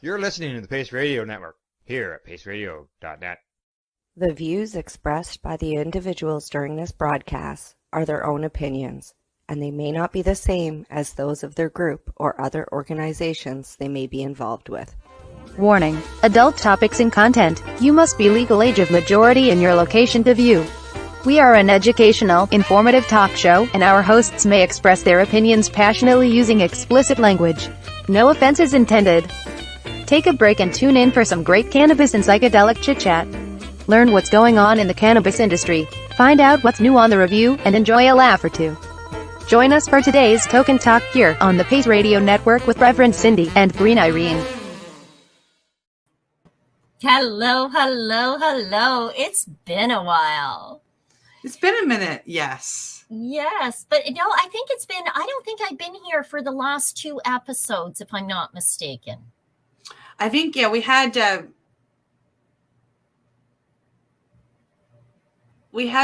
You're listening to the Pace Radio Network here at paceradio.net. The views expressed by the individuals during this broadcast are their own opinions, and they may not be the same as those of their group or other organizations they may be involved with. Warning: adult topics and content. You must be legal age of majority in your location to view. We are an educational, informative talk show, and our hosts may express their opinions passionately using explicit language. No offense is intended. Take a break and tune in for some great cannabis and psychedelic chit-chat. Learn what's going on in the cannabis industry, find out what's new on the review, and enjoy a laugh or two. Join us for today's Tokin Talk here on the Pace Radio Network with Reverend Cindy and Green Irene. Hello, hello, hello. It's been a while. It's been a minute, yes. Yes, but no, I don't think I've been here for the last 2 episodes, if I'm not mistaken. I think, yeah, we had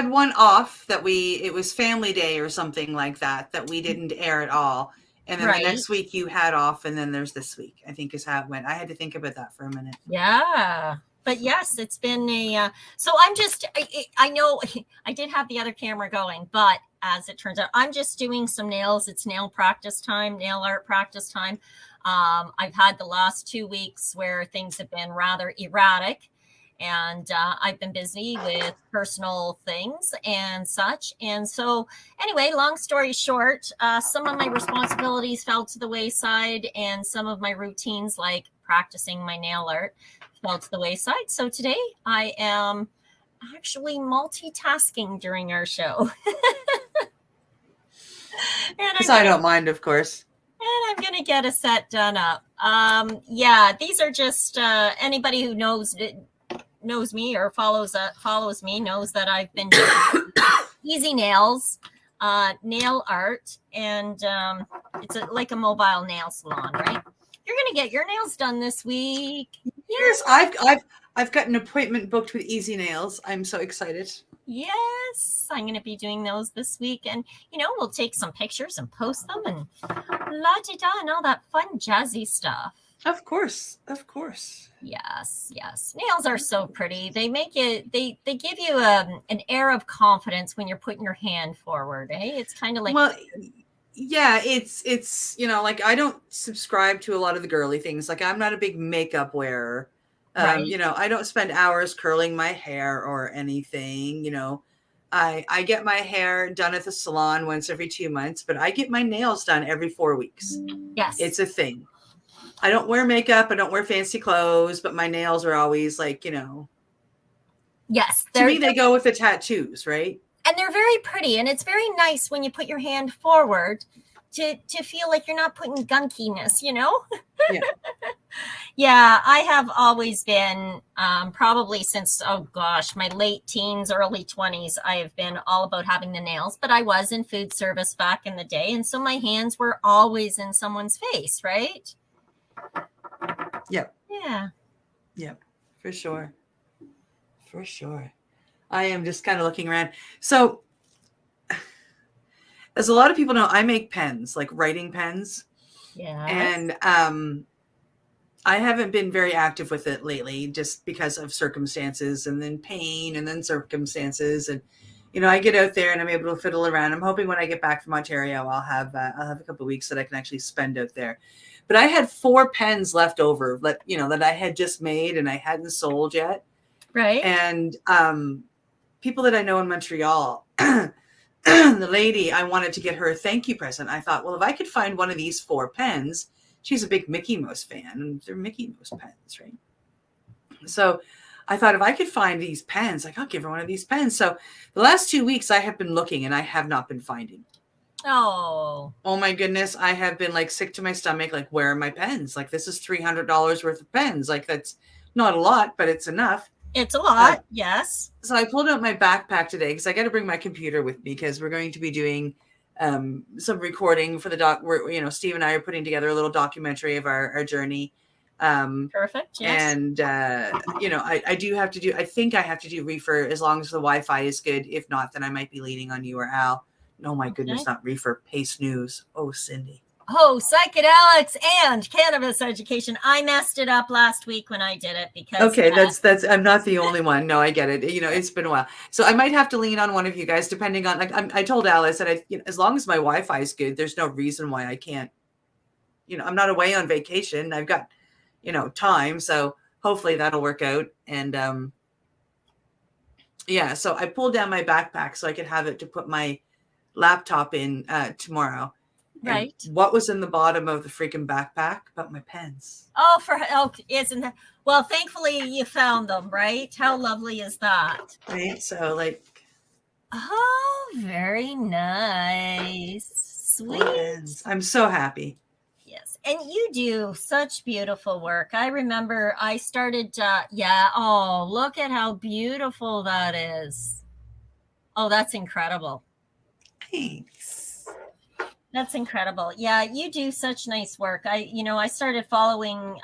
one off that it was Family Day or something like that we didn't air at all. And then The next week you had off, and then there's this week, I think is how it went. I had to think about that for a minute. Yeah. But yes, it's been so I know I did have the other camera going, but as it turns out, I'm just doing some nails. It's nail art practice time. I've had the last 2 weeks where things have been rather erratic, and I've been busy with personal things and such. And so anyway, long story short, some of my responsibilities fell to the wayside, and some of my routines, like practicing my nail art, fell to the wayside. So today I am actually multitasking during our show. Because I don't mind, of course. And I'm going to get a set done up. These are just anybody who knows me or follows me knows that I've been doing easy nails, nail art, and it's like a mobile nail salon, right? You're going to get your nails done this week. Yes, I've got an appointment booked with Easy Nails. I'm so excited. Yes, I'm going to be doing those this week, and we'll take some pictures and post them and la-di-da and all that fun jazzy stuff. Of course. Yes. Nails are so pretty. They make it. They give you an air of confidence when you're putting your hand forward. It's kind of like. Well, yeah, it's like I don't subscribe to a lot of the girly things. Like I'm not a big makeup wearer. Right. I don't spend hours curling my hair or anything. I get my hair done at the salon once every 2 months, but I get my nails done every 4 weeks. Yes. It's a thing. I don't wear makeup. I don't wear fancy clothes, but my nails are always like, Yes. To me, they go with the tattoos, right? And they're very pretty. And it's very nice when you put your hand forward to feel like you're not putting gunkiness, Yeah. Yeah, I have always been, probably since, my late teens, early 20s, I have been all about having the nails. But I was in food service back in the day. And so my hands were always in someone's face, right? Yep. Yeah. Yep. For sure. I am just kind of looking around. So, as a lot of people know, I make pens, like writing pens. Yeah. And I haven't been very active with it lately just because of circumstances and then pain and then circumstances. And, I get out there and I'm able to fiddle around. I'm hoping when I get back from Ontario, I'll have a couple of weeks that I can actually spend out there. But I had 4 pens left over that I had just made and I hadn't sold yet. Right. And people that I know in Montreal, the lady, I wanted to get her a thank you present. I thought, well, if I could find one of these 4 pens, she's a big Mickey Mouse fan, and they're Mickey Mouse pens, right? So I thought if I could find these pens, I'll give her one of these pens. So the last 2 weeks I have been looking and I have not been finding. Oh my goodness. I have been sick to my stomach. Where are my pens? This is $300 worth of pens. That's not a lot, but it's enough. It's a lot. Yes. So I pulled out my backpack today because I got to bring my computer with me because we're going to be doing some recording for the doc. Steve and I are putting together a little documentary of our journey. Perfect. Yes. And, I think I have to do reefer as long as the Wi-Fi is good. If not, then I might be leaning on you or Al. Oh my goodness, not reefer, Pace News. Oh, Cindy. Oh, psychedelics and cannabis education. I messed it up last week when I did it because Okay, that's I'm not the only one. No, I get it. It's been a while, so I might have to lean on one of you guys, depending on. Like I told Alice that as long as my Wi-Fi is good, there's no reason why I can't. I'm not away on vacation. I've got, time, so hopefully that'll work out. And yeah, so I pulled down my backpack so I could have it to put my laptop in tomorrow. Right. And what was in the bottom of the freaking backpack? But my pens. Isn't that? Well, thankfully you found them, right? How lovely is that? Right. So Oh, very nice. Sweet. Pens. I'm so happy. Yes. And you do such beautiful work. I remember I started, oh, look at how beautiful that is. Oh, that's incredible. Thanks. That's incredible. Yeah, you do such nice work. I started following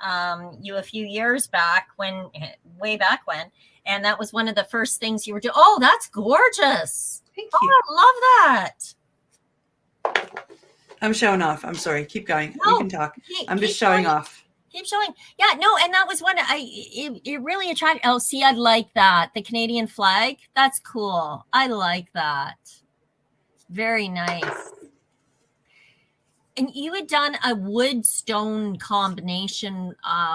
you a few years back way back when, and that was one of the first things you were doing. Oh, that's gorgeous. Thank you. I love that. I'm showing off. I'm sorry. Keep going. No, you can talk. I'm just showing off. Keep showing. Yeah, no, and that was one it really attracted. Oh, see, I like that. The Canadian flag. That's cool. I like that. Very nice. And you had done a wood stone combination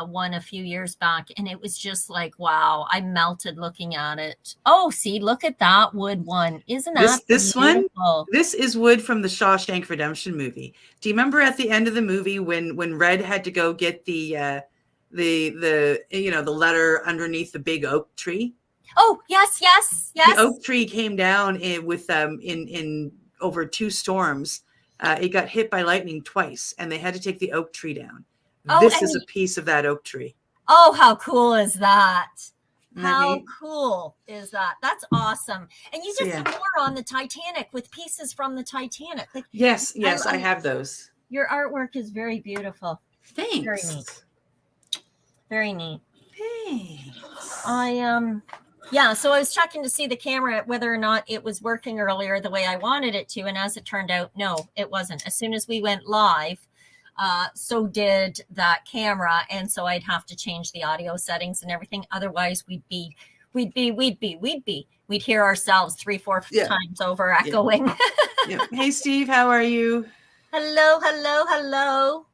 one a few years back, and it was just like, wow, I melted looking at it. Oh, see, look at that wood one. Isn't that this beautiful? one? This is wood from the Shawshank Redemption movie. Do you remember at the end of the movie when Red had to go get the letter underneath the big oak tree? Oh, yes. The oak tree came down in over 2 storms. It got hit by lightning twice, and they had to take the oak tree down. This is a piece of that oak tree. Oh, how cool is that? How cool is that? That's awesome. And you did some more on the Titanic with pieces from the Titanic. Like, yes, I have those. Your artwork is very beautiful. Thanks. Very neat. Very neat. Thanks. Yeah, so I was checking to see the camera, whether or not it was working earlier the way I wanted it to. And as it turned out, no, it wasn't. As soon as we went live, so did that camera. And so I'd have to change the audio settings and everything. Otherwise, we'd hear ourselves 3-4 times over echoing. Yeah. Hey, Steve, how are you? Hello. Hello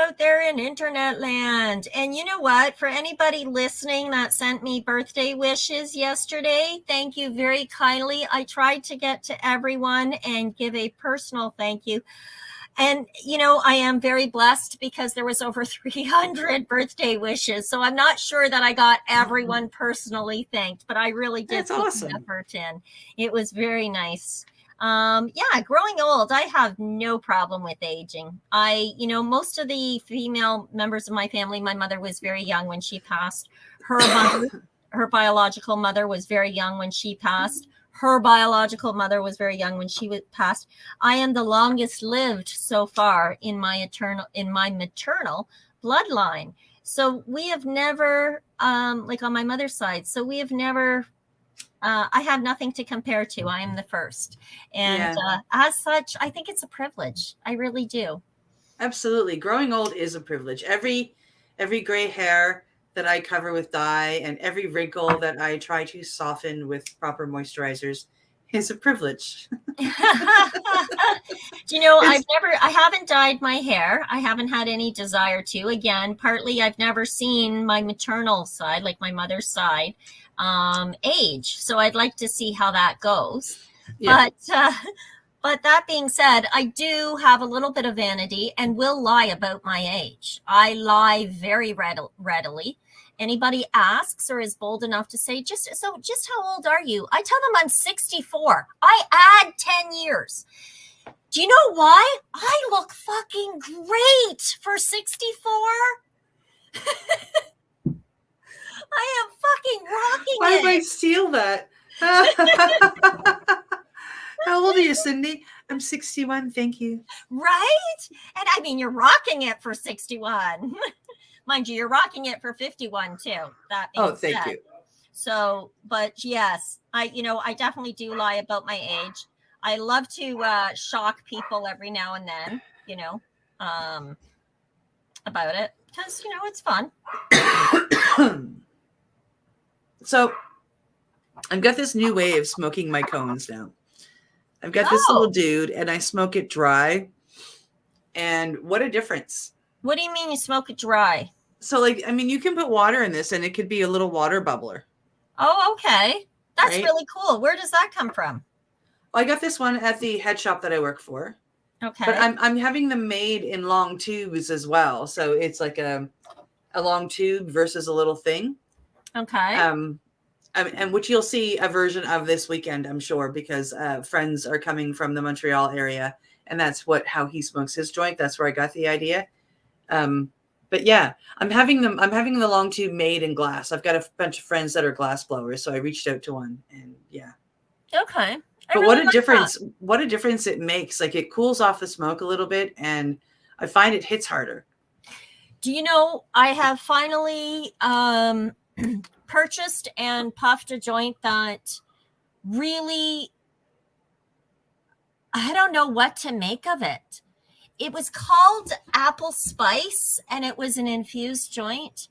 out there in internet land. And you know what? For anybody listening that sent me birthday wishes yesterday, thank you very kindly. I tried to get to everyone and give a personal thank you. And, I am very blessed because there was over 300 birthday wishes. So I'm not sure that I got everyone personally thanked, but I really did put some effort in. It was very nice. Growing old, I have no problem with aging. Most of the female members of my family, my mother was very young when she passed. Her biological mother was very young when she passed. Her biological mother was very young when she passed. I am the longest lived so far in my maternal bloodline. So we have never, like on my mother's side, so we have never, I have nothing to compare to. I am the first. And as such, I think it's a privilege. I really do. Absolutely. Growing old is a privilege. Every gray hair that I cover with dye and every wrinkle that I try to soften with proper moisturizers is a privilege. I haven't dyed my hair. I haven't had any desire to. Again, partly I've never seen my maternal side, like my mother's side, age. So I'd like to see how that goes. Yeah. But that being said, I do have a little bit of vanity and will lie about my age. I lie very readily. Anybody asks or is bold enough to say, just how old are you? I tell them I'm 64. I add 10 years. Do you know why? I look fucking great for 64. I am fucking rocking it. Why did I steal that? How old are you, Cindy? I'm 61. Thank you. Right? And I mean, you're rocking it for 61. Mind you, you're rocking it for 51 too. That being thank said. you. So, but yes, I definitely do lie about my age. I love to shock people every now and then, about it because, it's fun. So I've got this new way of smoking my cones now. I've got this little dude and I smoke it dry. And what a difference. What do you mean you smoke it dry? So you can put water in this and it could be a little water bubbler. Oh, okay. That's right? really cool. Where does that come from? Well, I got this one at the head shop that I work for. Okay. But I'm having them made in long tubes as well. So it's like a long tube versus a little thing. Okay. And which you'll see a version of this weekend, I'm sure, because friends are coming from the Montreal area, and that's how he smokes his joint. That's where I got the idea. But yeah, I'm having the long tube made in glass. I've got a bunch of friends that are glass blowers, so I reached out to one, and yeah. Okay. But what a difference! What a difference it makes. Like, it cools off the smoke a little bit, and I find it hits harder. Do you know, I have finally purchased and puffed a joint that really, I don't know what to make of it. It was called Apple Spice, and it was an infused joint.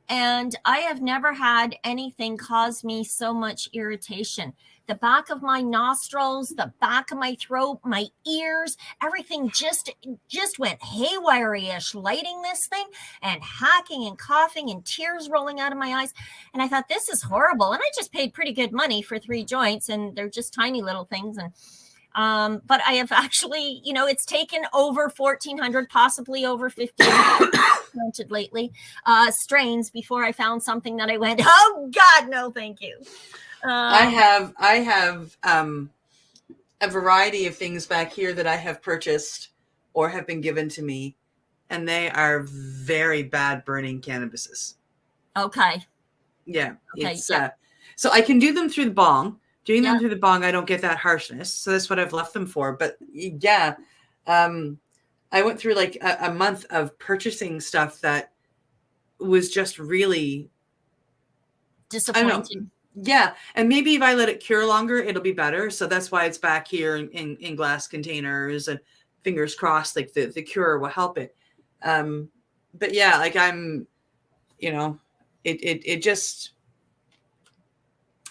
And I have never had anything cause me so much irritation. The back of my nostrils, the back of my throat, my ears, everything just went haywire-ish, lighting this thing and hacking and coughing and tears rolling out of my eyes. And I thought, this is horrible. And I just paid pretty good money for 3 joints, and they're just tiny little things. And but I have actually, it's taken over 1,400, possibly over 1,500 counted lately, strains before I found something that I went, oh God, no, thank you. I have a variety of things back here that I have purchased or have been given to me, and they are very bad burning cannabises. Okay. Yeah. Okay, so I can do them through the bong. Doing them through the bong, I don't get that harshness. So that's what I've left them for. But yeah, I went through like a month of purchasing stuff that was just really disappointing. Yeah. And maybe if I let it cure longer, it'll be better. So that's why it's back here in glass containers, and fingers crossed, like the cure will help it. But yeah, like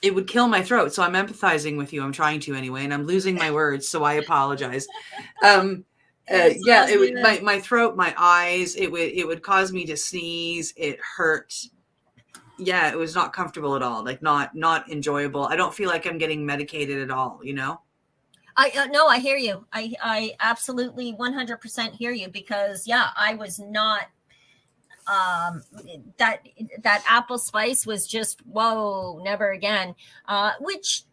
it would kill my throat. So I'm empathizing with you. I'm trying to anyway, and I'm losing my words. So I apologize. It would my throat, my eyes, it would cause me to sneeze. It hurt. Yeah, it was not comfortable at all. Like not enjoyable. I don't feel like I'm getting medicated at all, No, I hear you. I absolutely 100% hear you, because I was not, that Apple Spice was just, whoa, never again. Which,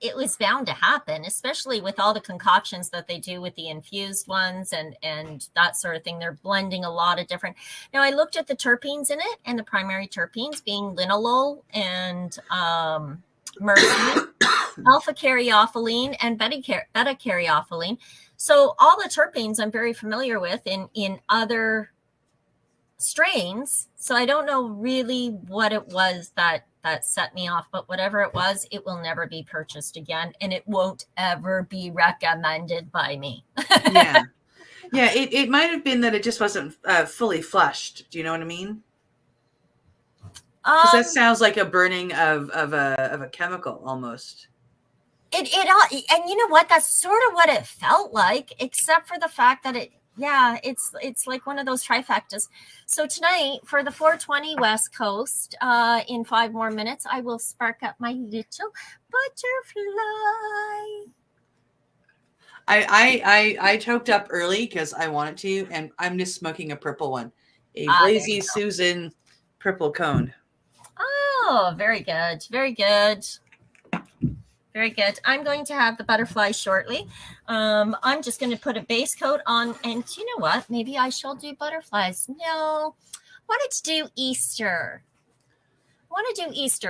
it was bound to happen, especially with all the concoctions that they do with the infused ones and that sort of thing. They're blending a lot of different. Now, I looked at the terpenes in it, and the primary terpenes being linalool and myrcene, alpha caryophyllene, and beta caryophyllene. So all the terpenes I'm very familiar with in other strains. So I don't know really what it was that set me off, but whatever it was, it will never be purchased again, and it won't ever be recommended by me. Yeah. It might have been that it just wasn't fully flushed. Do you know what I mean? Because that sounds like a burning of a chemical almost. And you know what? That's sort of what it felt like, except for the fact that it's like one of those trifectas. So tonight, for the 420 West Coast, in 5 more minutes, I will spark up my little butterfly. I choked up early because I wanted to, and I'm just smoking a purple one, a Blazy Susan purple cone. Oh, very good, very good. Very good. I'm going to have the butterfly shortly. I'm just going to put a base coat on. And you know what? Maybe I shall do butterflies. No, I wanted to do Easter.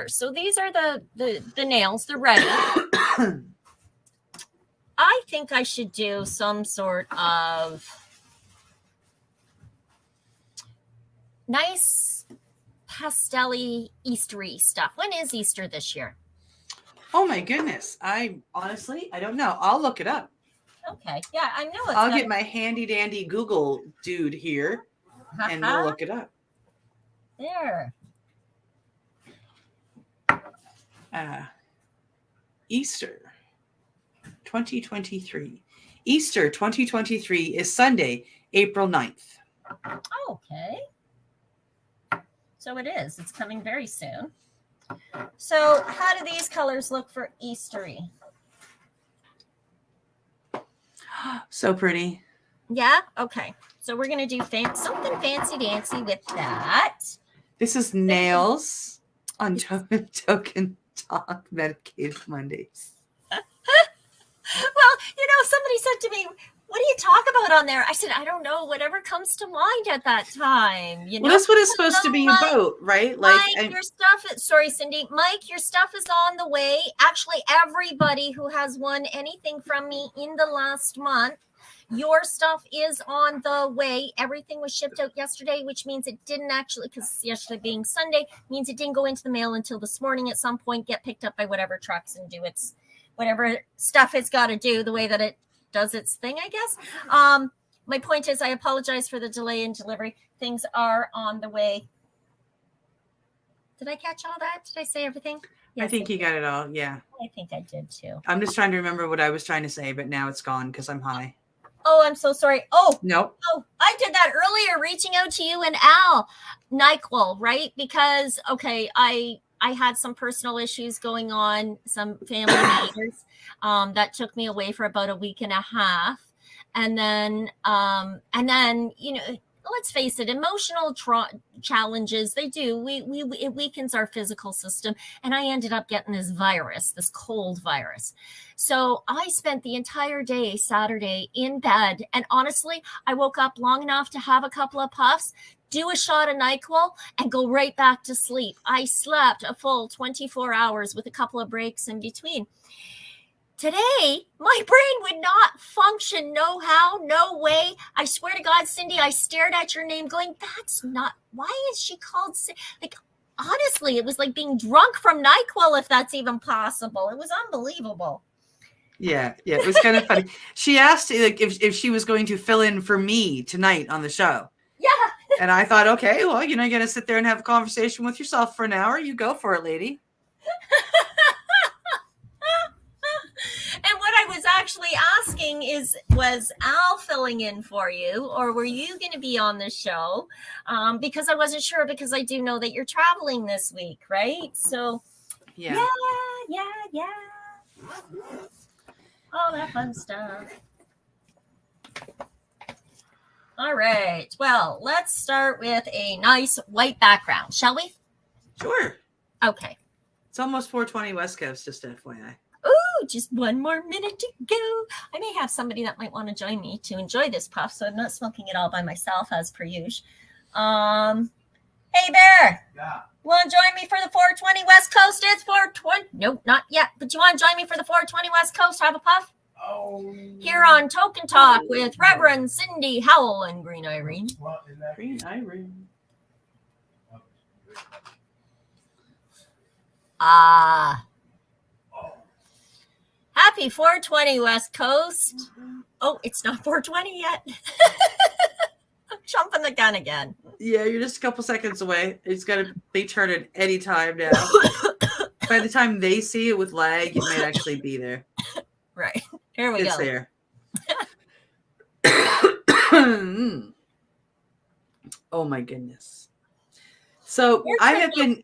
So these are the nails. They're ready. I think I should do some sort of nice pastel-y Eastery stuff. When is Easter this year? Oh my goodness. I don't know. I'll look it up. Okay. Yeah, I know it's I'll get my handy dandy Google dude here and we'll look it up. There. Easter 2023. Easter 2023 is Sunday, April 9th. Okay. So it is. It's coming very soon. So how do these colors look for Eastery? So pretty. Yeah? Okay. So we're going to do something fancy dancy with that. This is nails on Tokin Talk Medicated Mondays. Well, somebody said to me, what do you talk about on there? I said, I don't know, whatever comes to mind at that time. Well, that's what it's supposed to be about, right? Like, Mike, your stuff, sorry, Cindy. Mike, your stuff is on the way. Actually, everybody who has won anything from me in the last month, your stuff is on the way. Everything was shipped out yesterday, which means it didn't actually, because yesterday being Sunday, means it didn't go into the mail until this morning at some point, get picked up by whatever trucks and do its whatever stuff it's got to do the way that it does its thing, I guess. My point is, I apologize for the delay in delivery. Things are on the way. Did I catch all that? Did I say everything? Yes, I think you got it all. Yeah. I think I did too. I'm just trying to remember what I was trying to say, but now it's gone because I'm high. Oh, I'm so sorry. Oh, nope. Oh, I did that earlier, reaching out to you and Al. NyQuil, right? Because, okay, I had some personal issues going on, some family matters that took me away for about a week and a half. And then, let's face it, emotional challenges, they do. It weakens our physical system. And I ended up getting this cold virus. So I spent the entire day Saturday in bed. And honestly, I woke up long enough to have a couple of puffs, do a shot of NyQuil, and go right back to sleep. I slept a full 24 hours with a couple of breaks in between. Today, my brain would not function. No how, no way. I swear to God, Cindy, I stared at your name going, that's not, why is she called? Like, honestly, it was like being drunk from NyQuil, if that's even possible. It was unbelievable. Yeah, it was kind of funny. She asked like if she was going to fill in for me tonight on the show. Yeah. And I thought, okay, well, you're going to sit there and have a conversation with yourself for an hour. You go for it, lady. And what I was actually asking was Al filling in for you, or were you going to be on the show? Because I wasn't sure, because I do know that you're traveling this week, right? So, yeah. All that fun stuff. All right. Well, let's start with a nice white background, shall we? Sure. Okay. It's almost 4:20 West Coast, just FYI. Oh, just one more minute to go. I may have somebody that might want to join me to enjoy this puff, so I'm not smoking it all by myself as per usual. Hey, Bear. Yeah. Want to join me for the 420 West Coast? It's 420. Nope, not yet. But you want to join me for the 420 West Coast? Have a puff? Oh. Here on Tokin Talk with Reverend Cindy Howell and Green Irene. Green Irene. Happy 420 West Coast. Oh, it's not 420 yet. I'm jumping the gun again. Yeah, you're just a couple seconds away. It's got to be turned any time now. By the time they see it with lag, it might actually be there. Right. Here we go. It's there. Oh my goodness. So I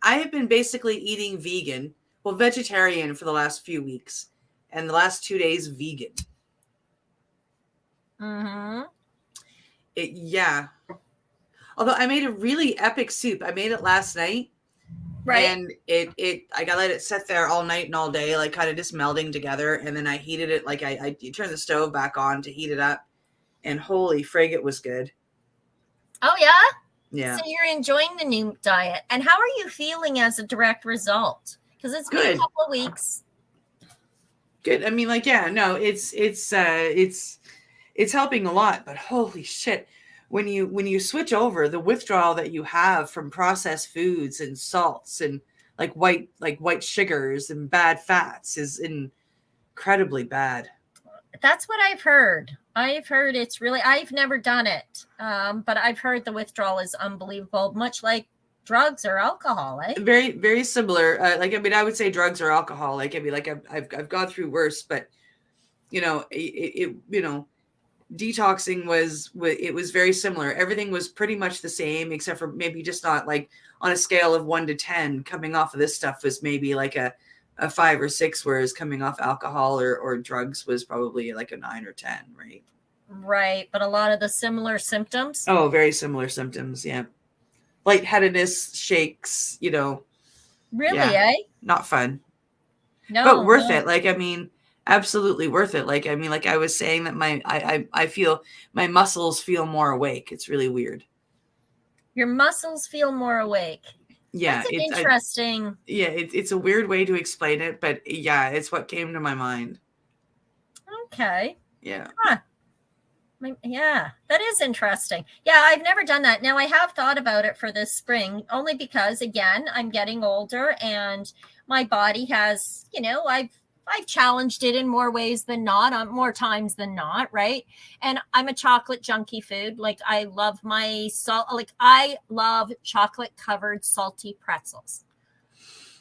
have been basically eating vegan, well, vegetarian for the last few weeks, and the last 2 days vegan. Mm-hmm. Yeah. Although I made a really epic soup. I made it last night. Right. And I gotta let it sit there all night and all day, like kind of just melding together. And then I heated it, like I turned the stove back on to heat it up. And holy frig, it was good. Oh, yeah? Yeah. So you're enjoying the new diet. And how are you feeling as a direct result? Because it's been a couple of weeks. Good. I mean, like, yeah, no, it's helping a lot, but holy shit. When you switch over, the withdrawal that you have from processed foods and salts and like white sugars and bad fats is incredibly bad. That's what I've heard. I've heard it's really, I've never done it. But I've heard the withdrawal is unbelievable, much like drugs or alcohol, eh? Very, very similar. I would say drugs or alcohol. I've gone through worse, but detoxing was very similar. Everything was pretty much the same, except for maybe just not like on a scale of 1 to 10. Coming off of this stuff was maybe like a 5 or 6, whereas coming off alcohol or drugs was probably like a 9 or 10, right? Right, but a lot of the similar symptoms. Oh, very similar symptoms, yeah. Lightheadedness, shakes, Really, yeah. eh? Not fun. No, but worth it. Absolutely worth it. Like I was saying that I feel my muscles feel more awake. It's really weird. Your muscles feel more awake. Yeah, that's interesting. It's a weird way to explain it, but yeah, it's what came to my mind. Okay. Yeah. Huh. Yeah, that is interesting. Yeah, I've never done that. Now I have thought about it for this spring, only because again, I'm getting older and my body has, I've challenged it in more ways than not, more times than not, right? And I'm a chocolate junkie food. Like I love my salt, like I love chocolate covered salty pretzels.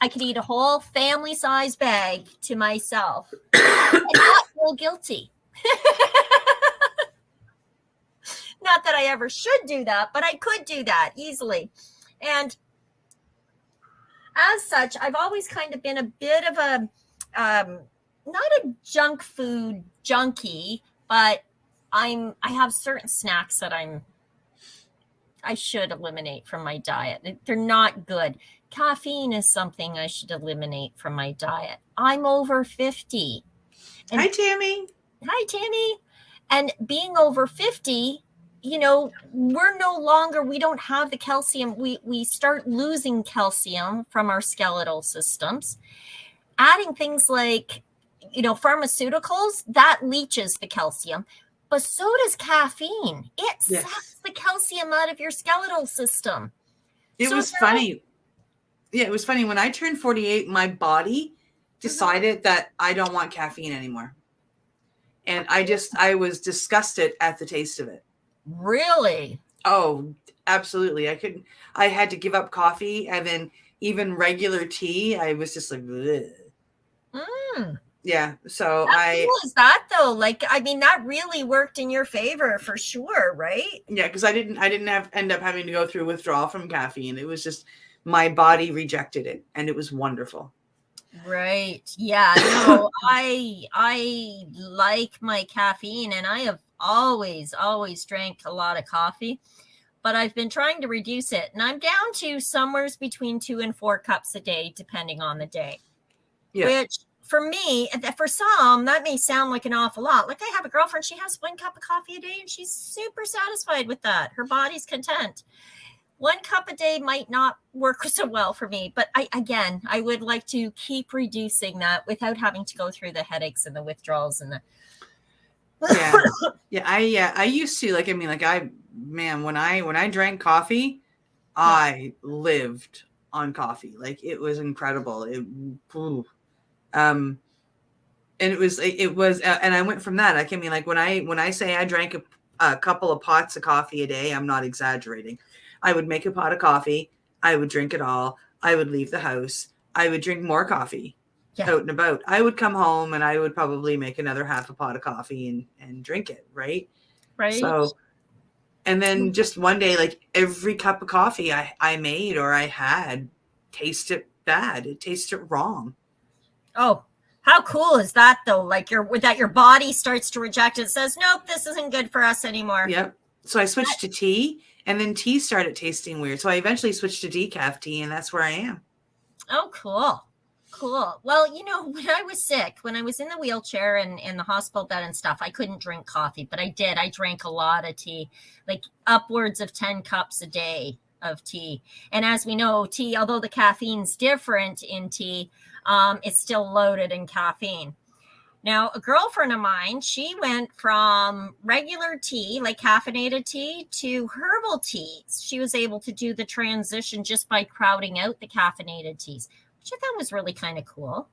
I could eat a whole family size bag to myself and not feel guilty. Not that I ever should do that, but I could do that easily. And as such, I've always kind of been a bit of a, not a junk food junkie, but I have certain snacks that I should eliminate from my diet. They're not good. Caffeine is something I should eliminate from my diet. I'm over 50. And, hi, Tammy. Hi, Tammy. And being over 50, we're no longer, we don't have the calcium. We start losing calcium from our skeletal systems. Adding things like, pharmaceuticals, that leaches the calcium, but so does caffeine. It sucks the calcium out of your skeletal system. It was funny. Yeah, it was funny. When I turned 48, my body decided that I don't want caffeine anymore. And I was disgusted at the taste of it. Really? Oh, absolutely. I had to give up coffee, and then even regular tea, I was just like, bleh. Yeah. So How cool is that though? Like, I mean, that really worked in your favor for sure, right? Yeah, because I didn't end up having to go through withdrawal from caffeine. It was just my body rejected it, and it was wonderful. Right. Yeah. No, I like my caffeine, and I have always drank a lot of coffee, but I've been trying to reduce it, and I'm down to somewhere between 2 and 4 cups a day, depending on the day. Yeah. Which for me, for some, that may sound like an awful lot. Like I have a girlfriend, she has 1 cup of coffee a day, and she's super satisfied with that. Her body's content. 1 cup a day might not work so well for me, but I would like to keep reducing that without having to go through the headaches and the withdrawals and the. I used to when I drank coffee, I lived on coffee. Like it was incredible. And it was, and I went from that. When I say I drank a couple of pots of coffee a day, I'm not exaggerating. I would make a pot of coffee. I would drink it all. I would leave the house. I would drink more coffee out and about. I would come home and I would probably make another half a pot of coffee and drink it. Right. So, and then just one day, like every cup of coffee I made or I had tasted bad. It tasted wrong. Oh, how cool is that though? Like your body starts to reject it. It says, nope, this isn't good for us anymore. Yep. So I switched to tea. And then tea started tasting weird. So I eventually switched to decaf tea, and that's where I am. Oh, cool. Well, when I was sick, when I was in the wheelchair and in the hospital bed and stuff, I couldn't drink coffee, but I did. I drank a lot of tea, like upwards of 10 cups a day of tea. And as we know, tea, although the caffeine's different in tea, it's still loaded in caffeine. Now, a girlfriend of mine, she went from regular tea, like caffeinated tea, to herbal teas. She was able to do the transition just by crowding out the caffeinated teas. which I thought was really kind of cool.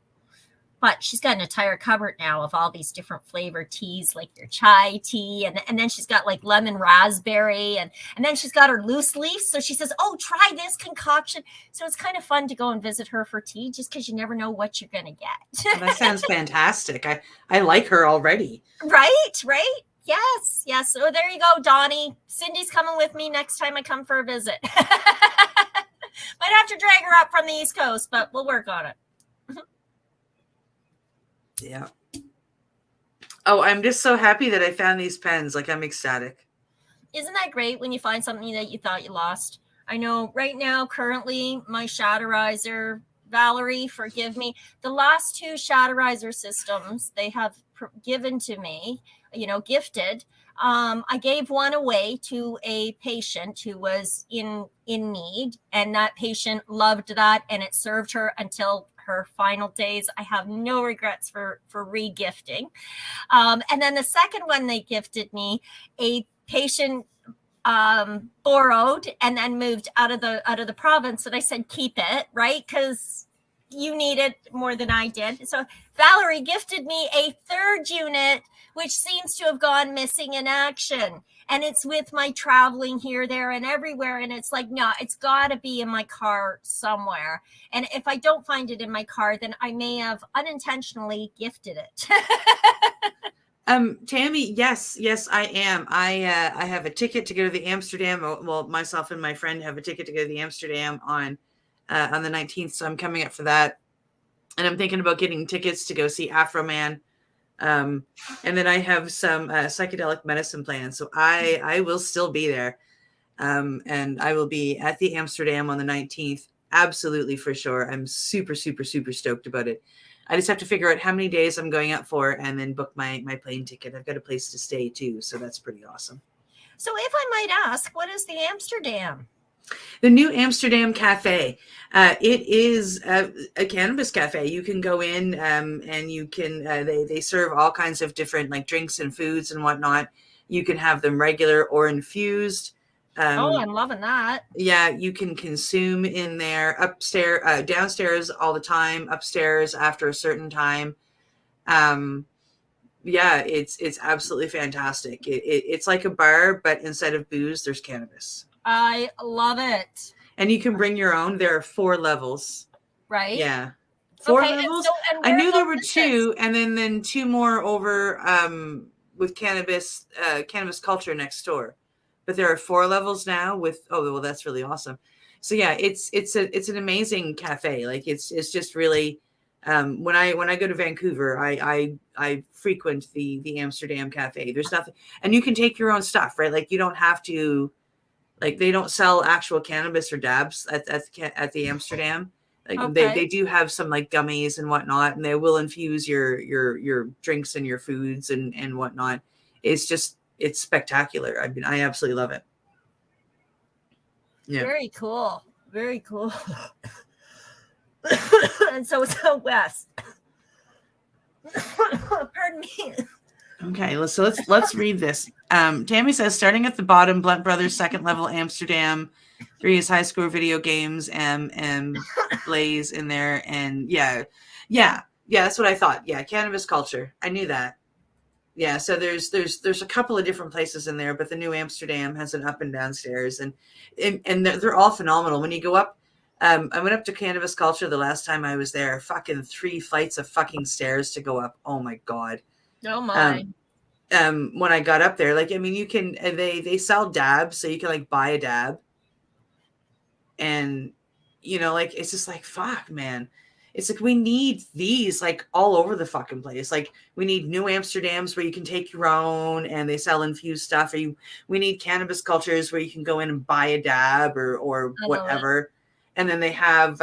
But she's got an entire cupboard now of all these different flavored teas, like your chai tea. And then she's got like lemon raspberry. And then she's got her loose leaf. So she says, oh, try this concoction. So it's kind of fun to go and visit her for tea just because you never know what you're going to get. Well, that sounds fantastic. I like her already. Right. Yes. So there you go, Donnie. Cindy's coming with me next time I come for a visit. Might have to drag her up from the East Coast, but we'll work on it. Yeah. Oh, I'm just so happy that I found these pens. Like, I'm ecstatic. Isn't that great when you find something that you thought you lost? I know right now, currently, my Shatterizer, Valerie, forgive me, the last two Shatterizer systems they have given to me, gifted. I gave one away to a patient who was in need, and that patient loved that, and it served her until her final days. I have no regrets for re-gifting. And then the second one they gifted me, a patient borrowed and then moved out of the province, and I said keep it, right, because you need it more than I did. So Valerie gifted me a third unit, which seems to have gone missing in action. And it's with my traveling here, there, and everywhere. And it's like, no, it's got to be in my car somewhere. And if I don't find it in my car, then I may have unintentionally gifted it. Tammy, yes, I am. I have a ticket to go to the Amsterdam. Well, myself and my friend have a ticket to go to the Amsterdam on the 19th. So I'm coming up for that. And I'm thinking about getting tickets to go see Afro Man. And then I have some psychedelic medicine plans. So I will still be there. And I will be at the Amsterdam on the 19th. Absolutely, for sure. I'm super, super, super stoked about it. I just have to figure out how many days I'm going out for and then book my plane ticket. I've got a place to stay too. So that's pretty awesome. So if I might ask, what is the Amsterdam? The new Amsterdam Cafe. It is a cannabis cafe. You can go in and you can, they serve all kinds of different like drinks and foods and whatnot. You can have them regular or infused. I'm loving that. Yeah, you can consume in there upstairs, downstairs all the time, upstairs after a certain time. Yeah, it's absolutely fantastic. It's like a bar, but instead of booze, there's cannabis. I love it. And you can bring your own. There are 4 levels. Right. Yeah. 4 levels. And I knew there were 2, and then 2 more over with cannabis culture next door. But there are 4 levels now with, oh, well, that's really awesome. So yeah, it's an amazing cafe. Like it's just really, when I go to Vancouver, I frequent the Amsterdam cafe. There's nothing, and you can take your own stuff, right? Like you don't have to, like they don't sell actual cannabis or dabs at the Amsterdam. Like okay. they do have some like gummies and whatnot, and they will infuse your drinks and your foods and whatnot. It's spectacular. I mean, I absolutely love it. Yeah. Very cool. Very cool. And so it's out west. Pardon me. Okay, let's read this. Tammy says, starting at the bottom, Blunt Brothers, second level, Amsterdam, 3 is high score video games, and Blaze in there, and yeah, that's what I thought. Yeah, cannabis culture. I knew that. Yeah, so there's a couple of different places in there, but the new Amsterdam has an up and downstairs, and they're all phenomenal. When you go up, I went up to Cannabis Culture the last time I was there. Fucking 3 flights of fucking stairs to go up. Oh my god. Oh my. When I got up there, like I mean, you can they sell dabs, so you can like buy a dab, and you know, like it's just like fuck, man. It's like we need these like all over the fucking place. Like we need new Amsterdams where you can take your own and they sell infused stuff. We need cannabis cultures where you can go in and buy a dab or whatever. And then they had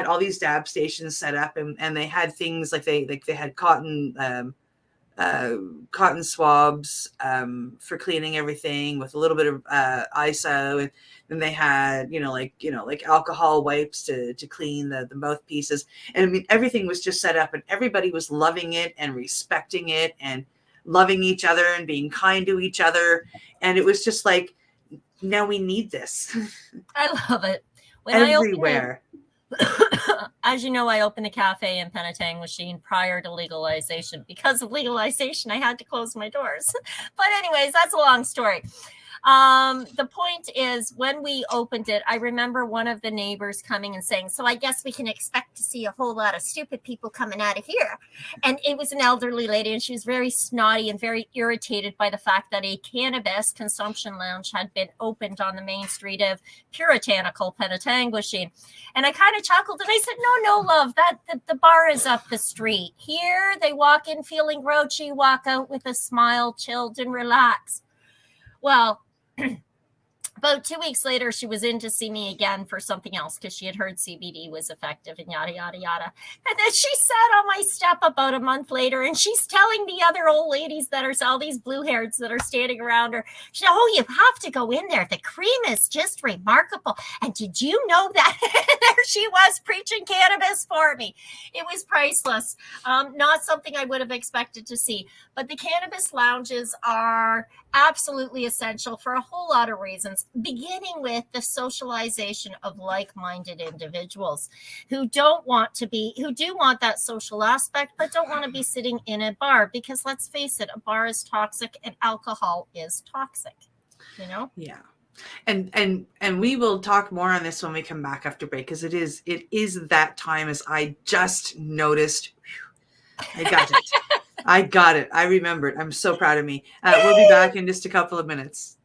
all these dab stations set up and they had things like they had cotton swabs for cleaning everything with a little bit of ISO, and then they had like alcohol wipes to clean the mouthpieces, and I mean everything was just set up and everybody was loving it and respecting it and loving each other and being kind to each other, and it was just like, now we need this. I love it. Everywhere. As you know, I opened a cafe in Penetanguishene prior to legalization. Because of legalization, I had to close my doors. But anyways, that's a long story. The point is, when we opened it, I remember one of the neighbors coming and saying, so I guess we can expect to see a whole lot of stupid people coming out of here. And it was an elderly lady, and she was very snotty and very irritated by the fact that a cannabis consumption lounge had been opened on the main street of puritanical Penetanguishene. And I kind of chuckled, and I said, no, love, that the bar is up the street. Here, they walk in feeling grouchy, walk out with a smile, chilled and relaxed. Well, about 2 weeks later, she was in to see me again for something else because she had heard CBD was effective and yada, yada, yada. And then she sat on my step about a month later, and she's telling the other old ladies that are all these blue-hairs that are standing around her, she said, oh, you have to go in there. The cream is just remarkable. And did you know that? There she was preaching cannabis for me. It was priceless. Not something I would have expected to see. But the cannabis lounges are absolutely essential for a whole lot of reasons, beginning with the socialization of like-minded individuals who do want that social aspect, but don't want to be sitting in a bar, because let's face it, a bar is toxic and alcohol is toxic, you know? Yeah. And we will talk more on this when we come back after break, because it is that time, as I just noticed. I got it. I got it. I remembered. I'm so proud of me. We'll be back in just a couple of minutes.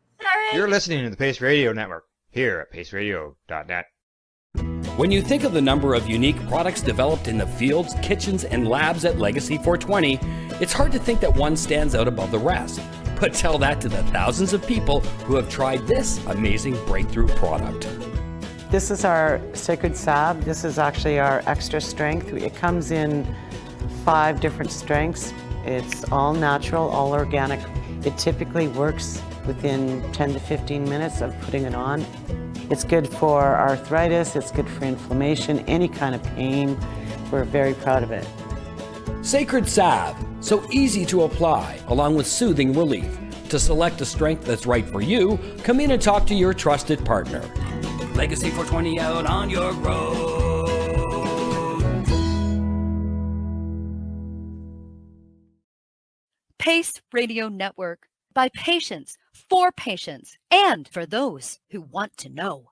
You're listening to the Pace Radio Network here at paceradio.net. When you think of the number of unique products developed in the fields, kitchens, and labs at Legacy 420, it's hard to think that one stands out above the rest. But tell that to the thousands of people who have tried this amazing breakthrough product. This is our Sacred Salve. This is actually our extra strength. It comes in 5 different strengths. It's all natural, all organic. It typically works within 10 to 15 minutes of putting it on. It's good for arthritis, it's good for inflammation, any kind of pain. We're very proud of it. Sacred Salve, so easy to apply, along with soothing relief. To select a strength that's right for you, come in and talk to your trusted partner. Legacy 420 out on your road. Pace Radio Network, by patients, for patients, and for those who want to know.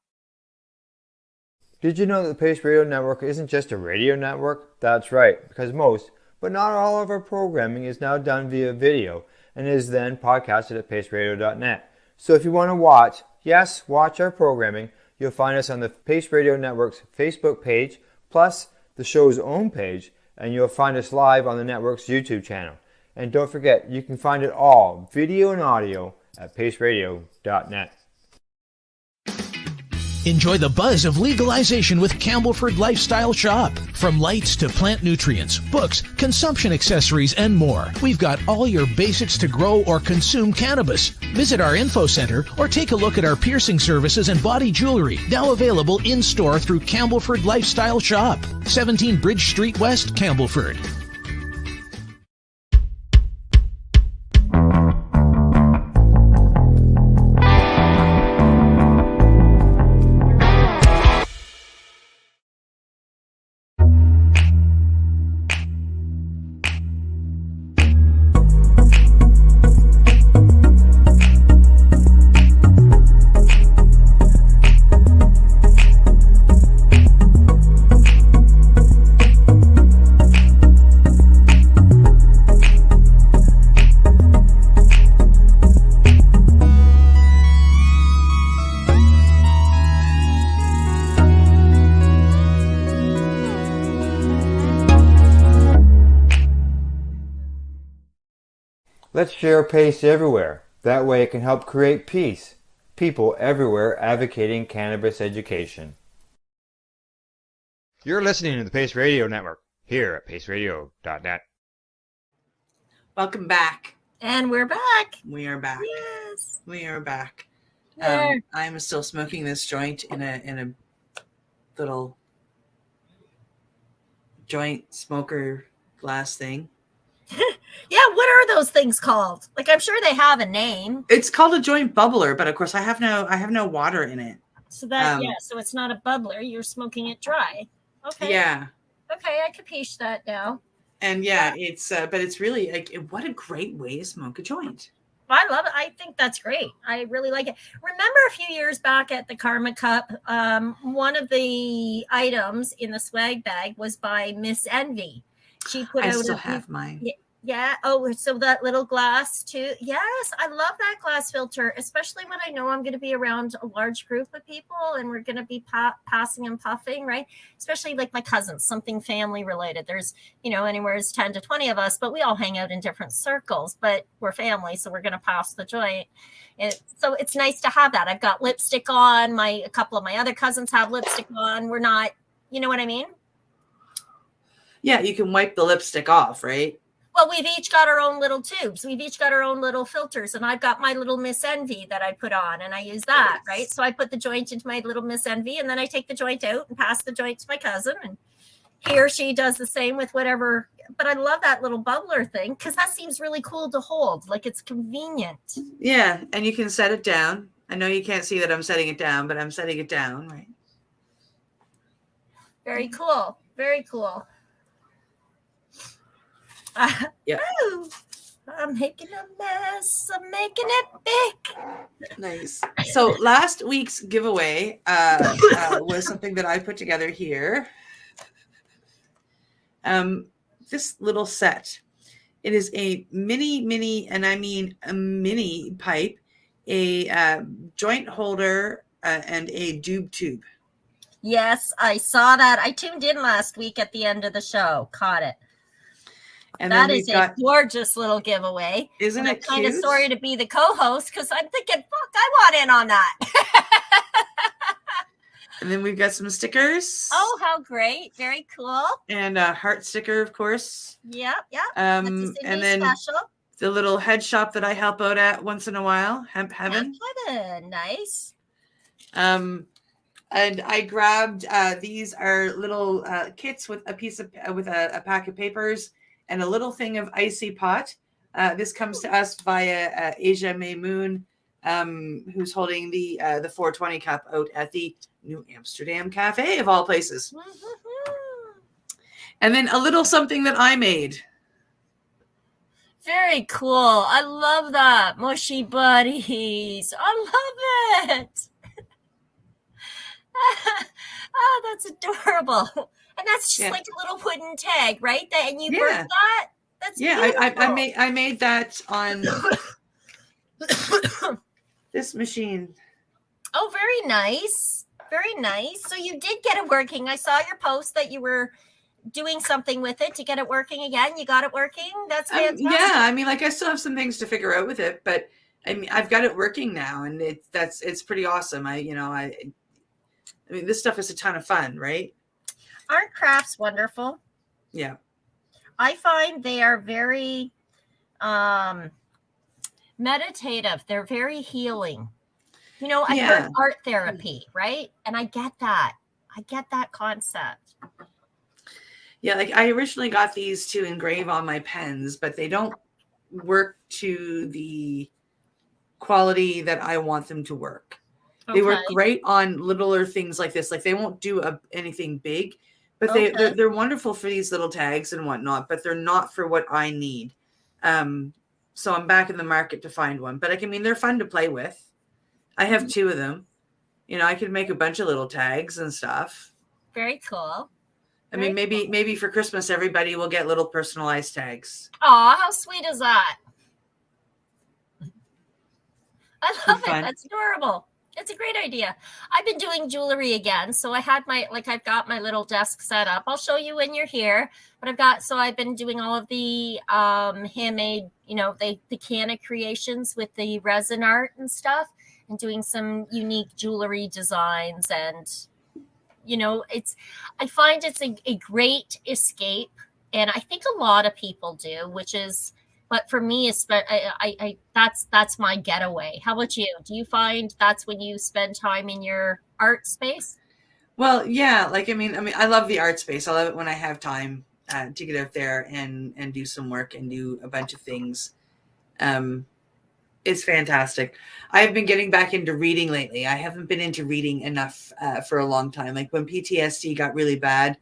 Did you know that the Pace Radio Network isn't just a radio network? That's right, because most, but not all of our programming is now done via video and is then podcasted at paceradio.net. So if you want to watch our programming, you'll find us on the Pace Radio Network's Facebook page, plus the show's own page, and you'll find us live on the network's YouTube channel. And don't forget, you can find it all, video and audio, at paceradio.net. Enjoy the buzz of legalization with Campbellford Lifestyle Shop. From lights to plant nutrients, books, consumption accessories, and more, we've got all your basics to grow or consume cannabis. Visit our info center or take a look at our piercing services and body jewelry, now available in-store through Campbellford Lifestyle Shop, 17 Bridge Street West, Campbellford. Let's share Pace everywhere. That way it can help create peace. People everywhere advocating cannabis education. You're listening to the Pace Radio Network here at paceradio.net. Welcome back. And we're back. We are back. Yes. We are back. Yeah. I'm still smoking this joint in a little joint smoker glass thing. Yeah, what are those things called? Like, I'm sure they have a name. It's called a joint bubbler, but of course I have no water in it. So that so it's not a bubbler. You're smoking it dry. Okay. Yeah. Okay, I capiche that now. And yeah, it's but it's really like what a great way to smoke a joint. I love it. I think that's great. I really like it. Remember a few years back at the Karma Cup, one of the items in the swag bag was by Miss Envy. She put I out still have mine. Yeah. Oh, so that little glass too. Yes, I love that glass filter, especially when I know I'm going to be around a large group of people and we're going to be passing and puffing, right? Especially like my cousins, something family related. There's, anywhere 10 to 20 of us, but we all hang out in different circles, but we're family. So we're going to pass the joint. So it's nice to have that. I've got lipstick on. A couple of my other cousins have lipstick on. We're not, you know what I mean? Yeah, you can wipe the lipstick off, right? Well, we've each got our own little tubes. We've each got our own little filters. And I've got my little Miss Envy that I put on and I use that, right? So I put the joint into my little Miss Envy and then I take the joint out and pass the joint to my cousin. And he or she does the same with whatever. But I love that little bubbler thing because that seems really cool to hold. Like it's convenient. Yeah. And you can set it down. I know you can't see that I'm setting it down, but I'm setting it down, right? Very cool. Very cool. Yeah. I'm making a mess. I'm making it big. Nice. So last week's giveaway was something that I put together here. This little set. It is a mini, and I mean a mini pipe, a joint holder, and a doob tube. Yes, I saw that. I tuned in last week at the end of the show. Caught it. And that is a gorgeous little giveaway. Isn't it cute? I'm kind of sorry to be the co-host because I'm thinking, fuck, I want in on that. And then we've got some stickers. Oh, how great. Very cool. And a heart sticker, of course. Yep. And then special. The little head shop that I help out at once in a while, Hemp Heaven. Hemp Heaven, nice. And I grabbed these are little kits with a pack of papers and a little thing of icy pot. This comes to us via Asia May Moon, who's holding the 420 cup out at the New Amsterdam Cafe of all places. And then a little something that I made. Very cool. I love that. Mushy buddies. I love it. Oh, that's adorable. And that's just like a little wooden tag, right? And you burn that? That's beautiful. I made that on this machine. Oh, very nice. Very nice. So you did get it working. I saw your post that you were doing something with it to get it working again. You got it working? That's fantastic. Yeah, I mean, I still have some things to figure out with it, but I mean, I've got it working now, and it's pretty awesome. I mean, this stuff is a ton of fun, right? Aren't crafts wonderful? Yeah. I find they are very meditative. They're very healing. I've heard art therapy, right? And I get that. I get that concept. Yeah, I originally got these to engrave on my pens, but they don't work to the quality that I want them to work. They work great on littler things like this. Like they won't do anything big, but they're wonderful for these little tags and whatnot, but they're not for what I need. So I'm back in the market to find one, but they're fun to play with. I have 2 of them. I could make a bunch of little tags and stuff. Very cool. I mean, maybe for Christmas, everybody will get little personalized tags. Oh, how sweet is that? I love it. That's adorable. It's a great idea. I've been doing jewelry again. So I had I've got my little desk set up. I'll show you when you're here. But I've been doing all of the handmade, the canna creations with the resin art and stuff, and doing some unique jewelry designs. And, I find it's a great escape. And I think a lot of people do, but for me, that's my getaway. How about you? Do you find that's when you spend time in your art space? Well, yeah. I love the art space. I love it when I have time to get out there and do some work and do a bunch of things. It's fantastic. I've been getting back into reading lately. I haven't been into reading enough for a long time. Like when PTSD got really bad,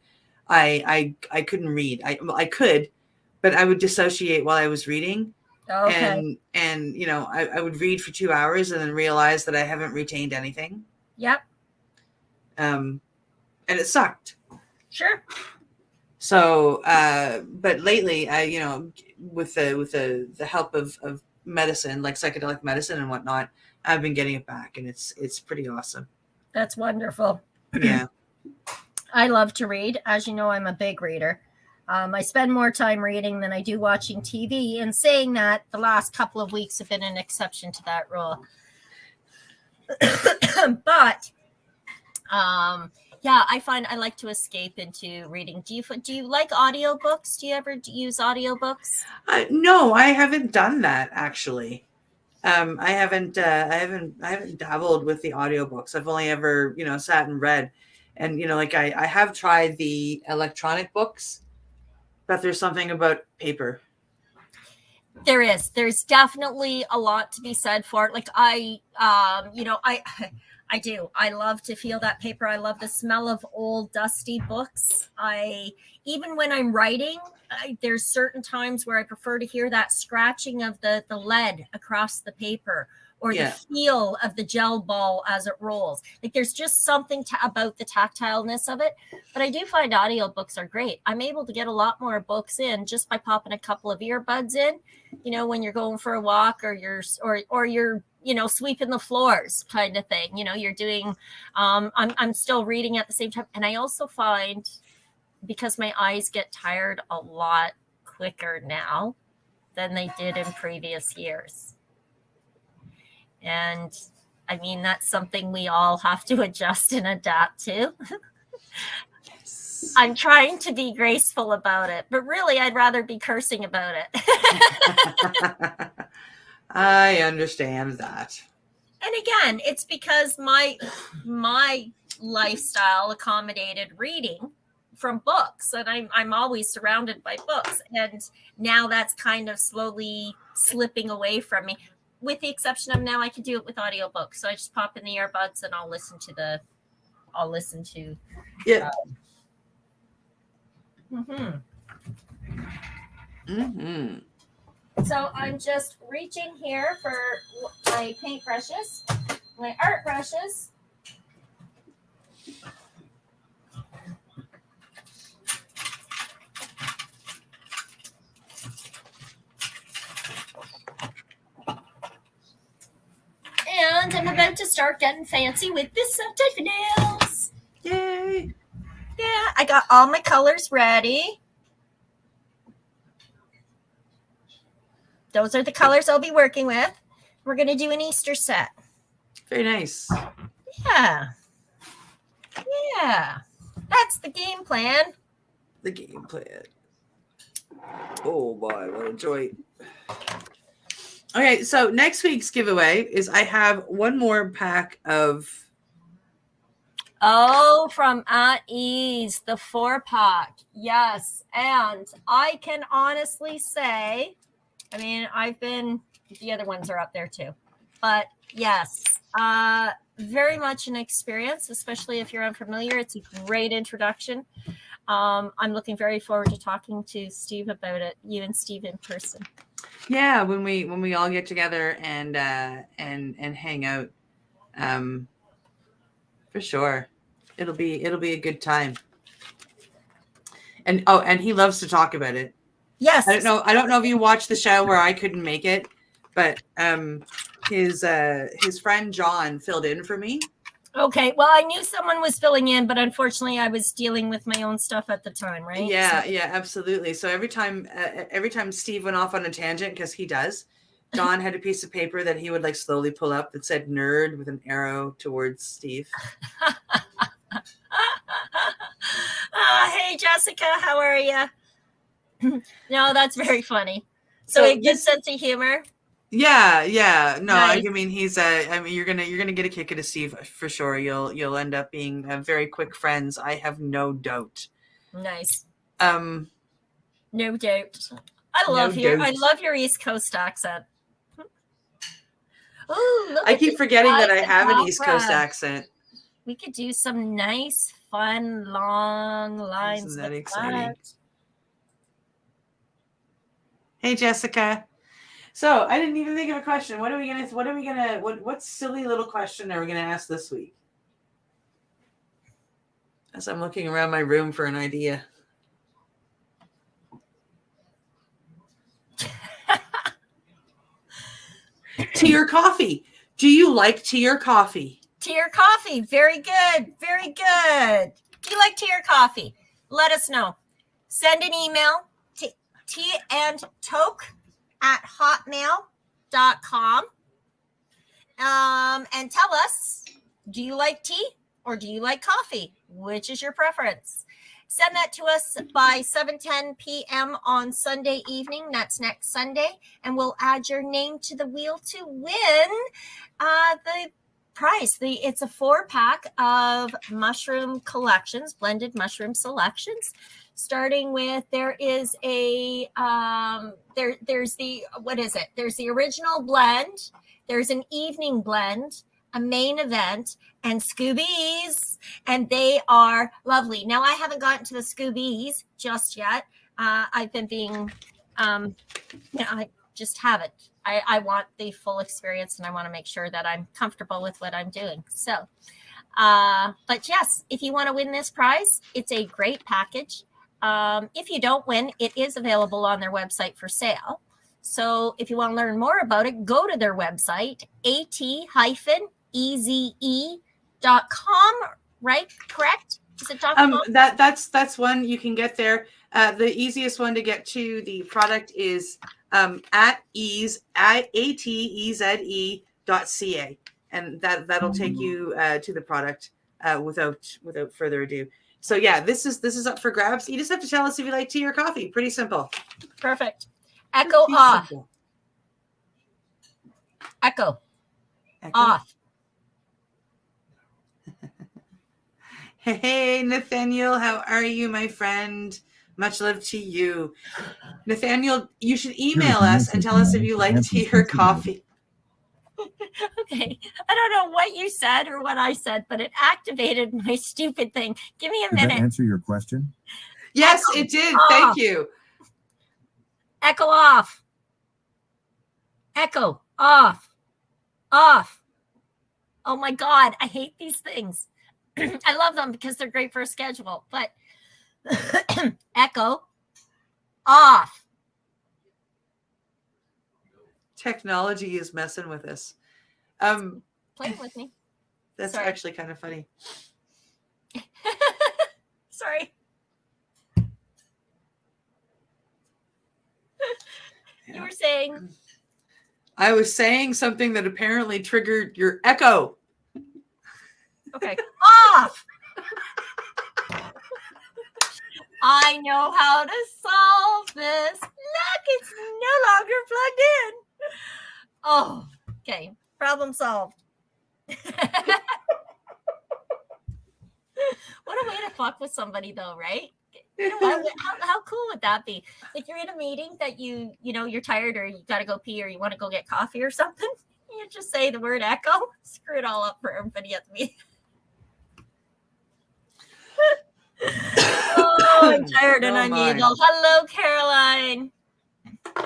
I couldn't read. I could, but I would dissociate while I was reading. Okay. And you know, I would read for 2 hours and then realize that I haven't retained anything. Yep. And it sucked. Sure. So, but lately, you know, with the help of medicine, like psychedelic medicine and whatnot, I've been getting it back, and it's pretty awesome. That's wonderful. Yeah. I love to read. As you know, I'm a big reader. I spend more time reading than I do watching TV. And saying that, the last couple of weeks have been an exception to that rule. But yeah, I find I like to escape into reading. Do you like audiobooks? Do you ever use audiobooks? No, I haven't done that actually. I haven't dabbled with the audiobooks. I've only ever, you know, sat and read. And, you know, like I have tried the electronic books, but there's something about paper. There's definitely a lot to be said for it. Like I do. I love to feel that paper. I love the smell of old dusty books. Even when I'm writing, there's certain times where I prefer to hear that scratching of the lead across the paper, or the feel of the gel ball as it rolls. Like there's just something about the tactileness of it. But I do find audiobooks are great. I'm able to get a lot more books in just by popping a couple of earbuds in, you know, when you're going for a walk, or you're you know, sweeping the floors kind of thing. You know, you're doing, I'm still reading at the same time. And I also find, because my eyes get tired a lot quicker now than they did in previous years. And I mean, that's something we all have to adjust and adapt to. I'm trying to be graceful about it, but really I'd rather be cursing about it. I understand that. And again, it's because my lifestyle accommodated reading from books, and I'm always surrounded by books. And now that's kind of slowly slipping away from me, with the exception of now I can do it with audiobooks. So I just pop in the earbuds and I'll listen to. Yeah. So I'm just reaching here for my paintbrushes, my art brushes. And I'm about to start getting fancy with this type of nails. Yay! Yeah, I got all my colors ready. Those are the colors I'll be working with. We're going to do an Easter set. Very nice. Yeah. Yeah. That's the game plan. The game plan. Oh boy, what a joy. Okay, so next week's giveaway is I have one more pack of... Oh, from At Ease, the 4-pack. Yes. And I can honestly say, I mean, the other ones are up there too. But yes, very much an experience, especially if you're unfamiliar. It's a great introduction. I'm looking very forward to talking to Steve about it, you and Steve in person. Yeah, when we all get together and hang out, for sure, it'll be a good time. And he loves to talk about it. Yes. I don't know if you watched the show where I couldn't make it, but his friend John filled in for me. Okay. Well, I knew someone was filling in, but unfortunately I was dealing with my own stuff at the time, right? Yeah, yeah, absolutely. So every time Steve went off on a tangent, because he does, John had a piece of paper that he would like slowly pull up that said nerd with an arrow towards Steve. Hey, Jessica, how are you? No, that's very funny. So a good sense of humor. Yeah. No, Nice. I mean you're gonna get a kick out of Steve for sure. You'll end up being very quick friends. I have no doubt. Nice. No doubt. I love your East Coast accent. Oh, I keep forgetting that I have an East Coast accent. We could do some nice fun, long lines. Isn't that with exciting? that. Hey, Jessica. So I didn't even think of a question. What silly little question are we gonna ask this week? As I'm looking around my room for an idea. Tea or coffee? Do you like tea or coffee? Tea or coffee? Very good. Very good. Do you like tea or coffee? Let us know. Send an email to teaandtoke@hotmail.com and tell us, do you like tea or do you like coffee? Which is your preference? Send that to us by 7:10 p.m. on Sunday evening. That's next Sunday. And we'll add your name to the wheel to win the prize. It's a 4-pack of mushroom collections, blended mushroom selections. Starting with, there's the original blend. There's an evening blend, a main event, and Scoobies, and they are lovely. Now, I haven't gotten to the Scoobies just yet. I've been being, I just haven't. I want the full experience, and I want to make sure that I'm comfortable with what I'm doing. So, but yes, if you want to win this prize, it's a great package. If you don't win, it is available on their website for sale. So if you want to learn more about it, go to their website, at-eze.com, right? Correct? Is it .com? That's one you can get there. The easiest one to get to the product is at ateze.ca, and that'll take you to the product without further ado. So yeah, this is up for grabs. You just have to tell us if you like tea or coffee. Pretty simple. Perfect. Echo off. Simple. Echo off. Hey, Nathaniel, how are you, my friend? Much love to you. Nathaniel, you should email us and tell us if you like tea or coffee. Okay. I don't know what you said or what I said, but it activated my stupid thing. Give me a minute. Did that answer your question? Yes, Echo it did. off. Thank you. Echo off. Echo off. Off. Oh my God. I hate these things. I love them because they're great for a schedule, but echo off. Technology is messing with us. Playing with me. That's Sorry. actually kind of funny. Sorry. You were saying? I was saying something that apparently triggered your echo. Okay. Off. I know how to solve this. Look, it's no longer plugged in. Oh, okay. Problem solved. What a way to fuck with somebody, though, right? You know what? How cool would that be? Like you're in a meeting that you're tired or you got to go pee or you want to go get coffee or something. You just say the word echo. Screw it all up for everybody at the meeting. Oh, I'm tired and I need help. Hello, Caroline.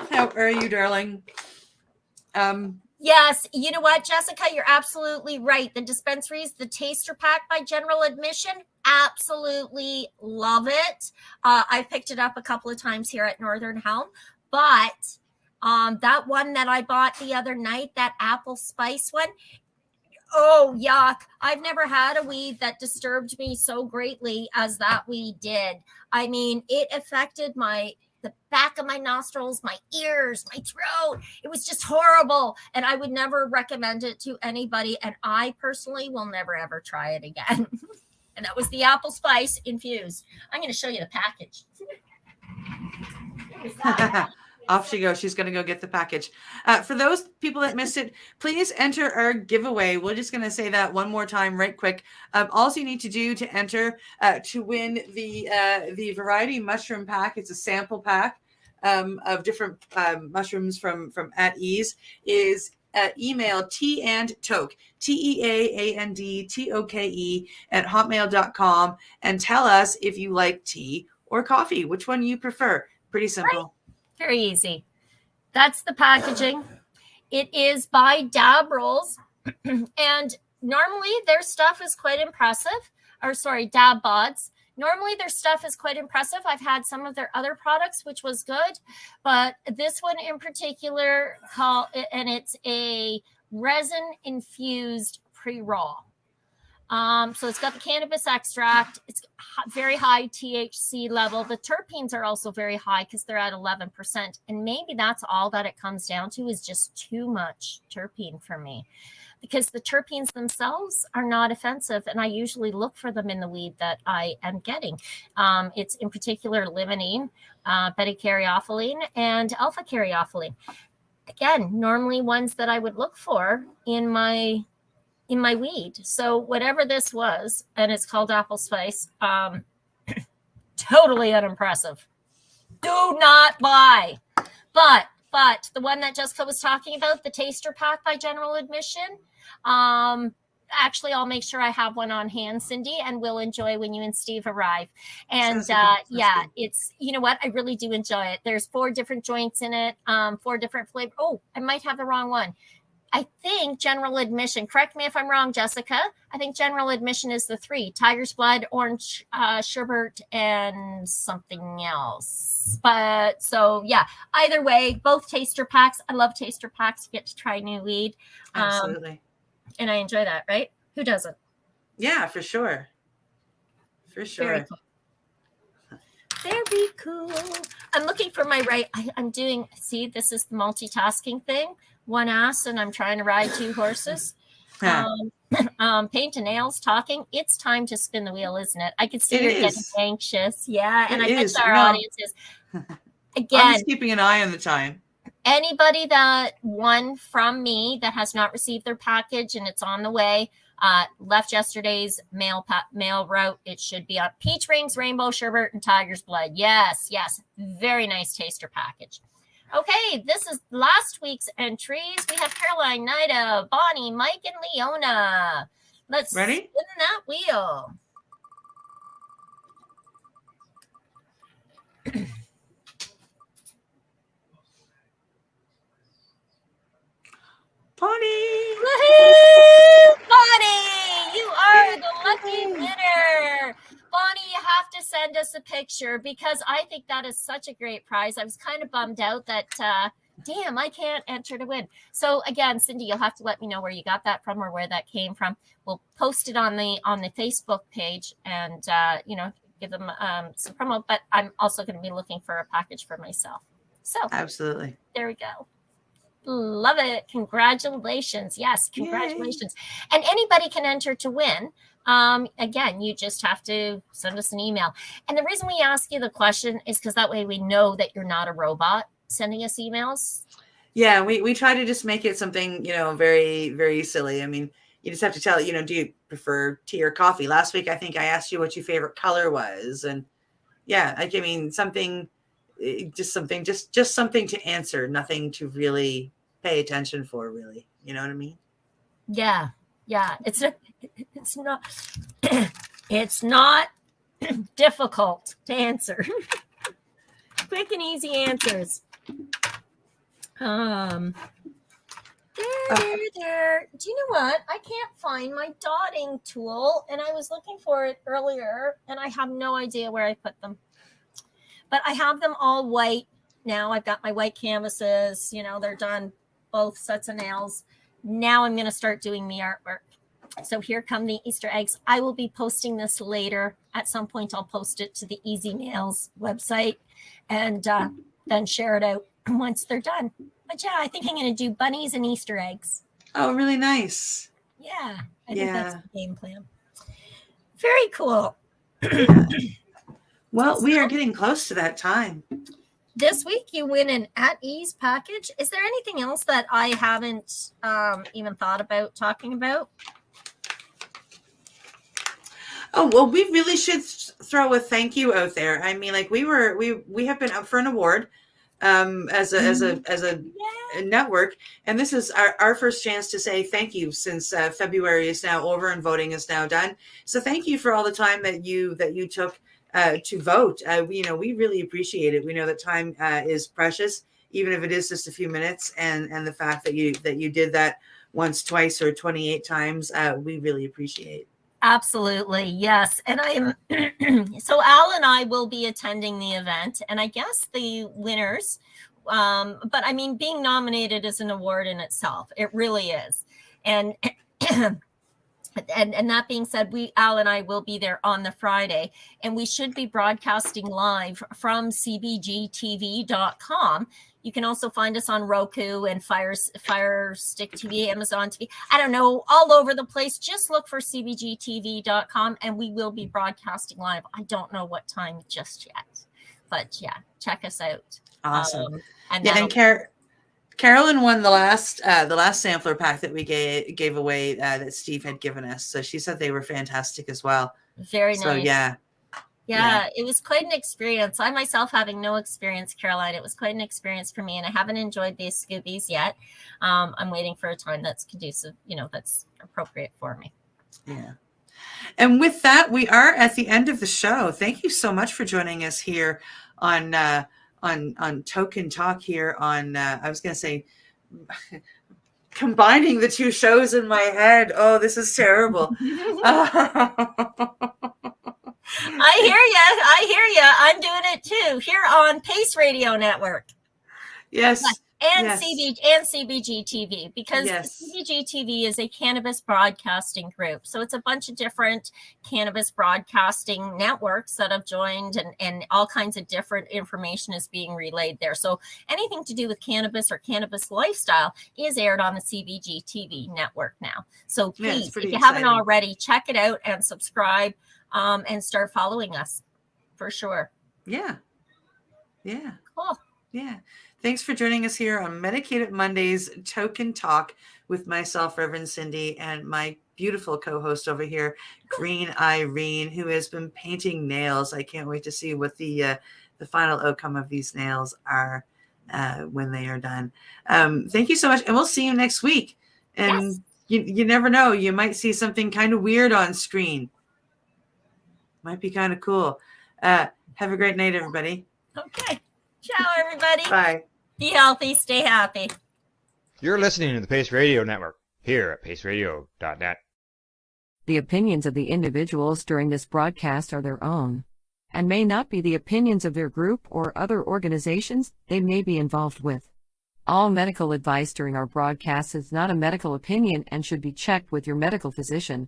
How are you, darling? Yes, you know what, Jessica, you're absolutely right. The dispensaries, the taster pack by general admission, absolutely love it. I picked it up a couple of times here at Northern Helm, but that one that I bought the other night, that apple spice one, oh, yuck. I've never had a weed that disturbed me so greatly as that weed did. I mean, it affected the back of my nostrils, my ears, my throat. It was just horrible. And I would never recommend it to anybody. And I personally will never, ever try it again. And that was the apple spice infused. I'm going to show you the package. Off she goes. She's going to go get the package. For those people that missed it, please enter our giveaway. We're just going to say that one more time right quick. All you need to do to enter to win the variety mushroom pack, it's a sample pack of different mushrooms from At Ease, is email tandtoke, TEAANDTOKE @hotmail.com, and tell us if you like tea or coffee, which one you prefer. Pretty simple. Right. Very easy. That's the packaging. It is by Dab Rolls, and normally their stuff is quite impressive. Or sorry, Dab Bods. Normally their stuff is quite impressive. I've had some of their other products, which was good, but this one in particular, and it's a resin infused pre-roll. So it's got the cannabis extract. It's very high THC level. The terpenes are also very high because they're at 11%. And maybe that's all that it comes down to, is just too much terpene for me, because the terpenes themselves are not offensive. And I usually look for them in the weed that I am getting. It's in particular limonene, beta-caryophyllene, and alpha-caryophyllene. Again, normally ones that I would look for in my weed. So whatever this was, and it's called apple spice, totally unimpressive. Do not buy. But the one that Jessica was talking about, the taster pack by General Admission, actually I'll make sure I have one on hand, Cindy, and we'll enjoy when you and Steve arrive. And yeah, it's, you know what, I really do enjoy it. There's 4 different joints in it, 4 different flavors. Oh, I might have the wrong one. I think General Admission, correct me if I'm wrong, Jessica, I think General Admission is the 3, Tiger's Blood, Orange Sherbet, and something else. But so, yeah, either way, both taster packs. I love taster packs. You get to try new weed. Absolutely. And I enjoy that, right? Who doesn't? Yeah, for sure. For sure. Very cool. Very cool. I'm looking for my right. I'm doing, see, this is the multitasking thing. One ass, and I'm trying to ride 2 horses. Paint and nails, talking. It's time to spin the wheel, isn't it? I can see you're getting anxious. Yeah, and I bet our audience is. Again, I'm just keeping an eye on the time. Anybody that won from me that has not received their package and it's on the way, left yesterday's mail route. It should be on Peach Rings, Rainbow Sherbet, and Tiger's Blood. Yes. Very nice taster package. Okay, this is last week's entries. We have Caroline, Nida, Bonnie, Mike, and Leona. Let's spin that wheel. Bonnie! Woohoo! Bonnie, you are the lucky winner. Bonnie, you have to send us a picture, because I think that is such a great prize. I was kind of bummed out that, damn, I can't enter to win. So again, Cindy, you'll have to let me know where you got that from or where that came from. We'll post it on the Facebook page and, give them some promo, but I'm also going to be looking for a package for myself. So absolutely. There we go. Love it. Congratulations. Yes, congratulations. Yay. And anybody can enter to win. Again, you just have to send us an email. And the reason we ask you the question is because that way we know that you're not a robot sending us emails. Yeah, we try to just make it something, very, very silly. I mean, you just have to tell it, do you prefer tea or coffee? Last week, I think I asked you what your favorite color was. And yeah, something, just something to answer, nothing to really pay attention for, really. You know what I mean? Yeah. It's not difficult to answer. Quick and easy answers. There. Do you know what? I can't find my dotting tool, and I was looking for it earlier, and I have no idea where I put them. But I have them all white now. I've got my white canvases. They're done, both sets of nails. Now I'm going to start doing the artwork. So here come the Easter eggs. I will be posting this later. At some point, I'll post it to the Easy Nails website and then share it out once they're done. But yeah, I think I'm going to do bunnies and Easter eggs. Oh, really nice. Yeah, I think that's the game plan. Very cool. Well, we are getting close to that time. This week, you win an At Ease package. Is there anything else that I haven't even thought about talking about? Oh, well, we really should throw a thank you out there. I mean, like we have been up for an award as a network. And this is our first chance to say thank you, since February is now over and voting is now done. So thank you for all the time that you took to vote. We really appreciate it. We know that time is precious, even if it is just a few minutes. And the fact that you did that once, twice, or 28 times, we really appreciate. Absolutely. Yes. And I am, so Al and I will be attending the event, and I guess the winners, but I mean, being nominated is an award in itself. It really is. And, and that being said, Al and I will be there on the Friday, and we should be broadcasting live from cbgtv.com. You can also find us on Roku and Fire Stick TV, Amazon TV. I don't know, all over the place. Just look for cbgtv.com, and we will be broadcasting live. I don't know what time just yet, but yeah, check us out. Awesome. And Carolyn won the last sampler pack that we gave away that Steve had given us. So she said they were fantastic as well. Very nice. So yeah, it was quite an experience. I myself, having no experience, Caroline, it was quite an experience for me, and I haven't enjoyed these Scoobies yet. I'm waiting for a time that's conducive, that's appropriate for me. Yeah. And with that, we are at the end of the show. Thank you so much for joining us here on Tokin Talk here on, I was going to say, combining the two shows in my head. Oh, this is terrible. I hear you. I'm doing it too here on Pace Radio Network. Yes. And yes. CBG TV, because yes. CBG TV is a cannabis broadcasting group. So it's a bunch of different cannabis broadcasting networks that have joined, and all kinds of different information is being relayed there. So anything to do with cannabis or cannabis lifestyle is aired on the CBG TV network now. So please, if you haven't already, check it out and subscribe and start following us for sure. Yeah. Yeah. Cool. Yeah. Thanks for joining us here on Medicated Mondays Tokin Talk with myself, Reverend Cindy, and my beautiful co-host over here, Green Irene, who has been painting nails. I can't wait to see what the final outcome of these nails are when they are done. Thank you so much, and we'll see you next week. And you never know, you might see something kind of weird on screen. Might be kind of cool. Have a great night, everybody. Okay. Ciao, everybody. Bye. Be healthy. Stay happy. You're listening to the Pace Radio Network here at paceradio.net. The opinions of the individuals during this broadcast are their own, and may not be the opinions of their group or other organizations they may be involved with. All medical advice during our broadcast is not a medical opinion and should be checked with your medical physician.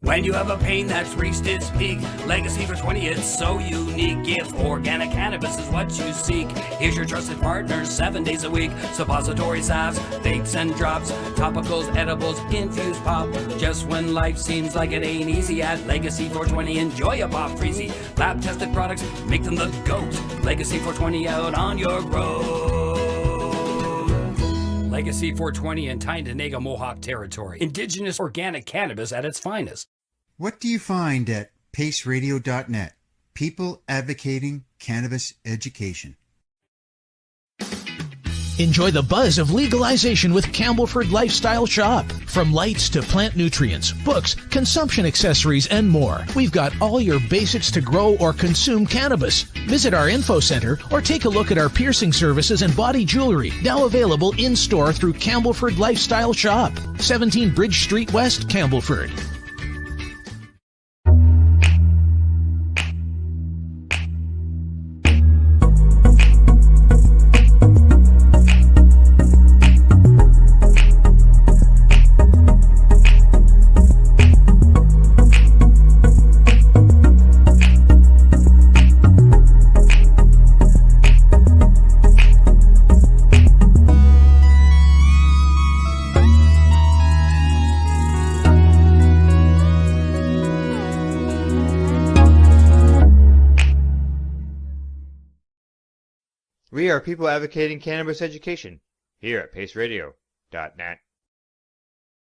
When you have a pain that's reached its peak, Legacy for 20, it's so unique. If organic cannabis is what you seek, here's your trusted partner 7 days a week. Suppository salves, vapes and drops, topicals, edibles, infused pop. Just when life seems like it ain't easy, at Legacy 420, enjoy a pop freezy. Lab tested products, make them the GOAT. Legacy 420 out on your road. Legacy 420 in Tyendinaga Mohawk territory. Indigenous organic cannabis at its finest. What do you find at paceradio.net? People advocating cannabis education. Enjoy the buzz of legalization with Campbellford Lifestyle Shop. From lights to plant nutrients, books, consumption accessories, and more, we've got all your basics to grow or consume cannabis. Visit our info center or take a look at our piercing services and body jewelry, now available in-store through Campbellford Lifestyle Shop, 17 Bridge Street West, Campbellford. We are people advocating cannabis education here at paceradio.net.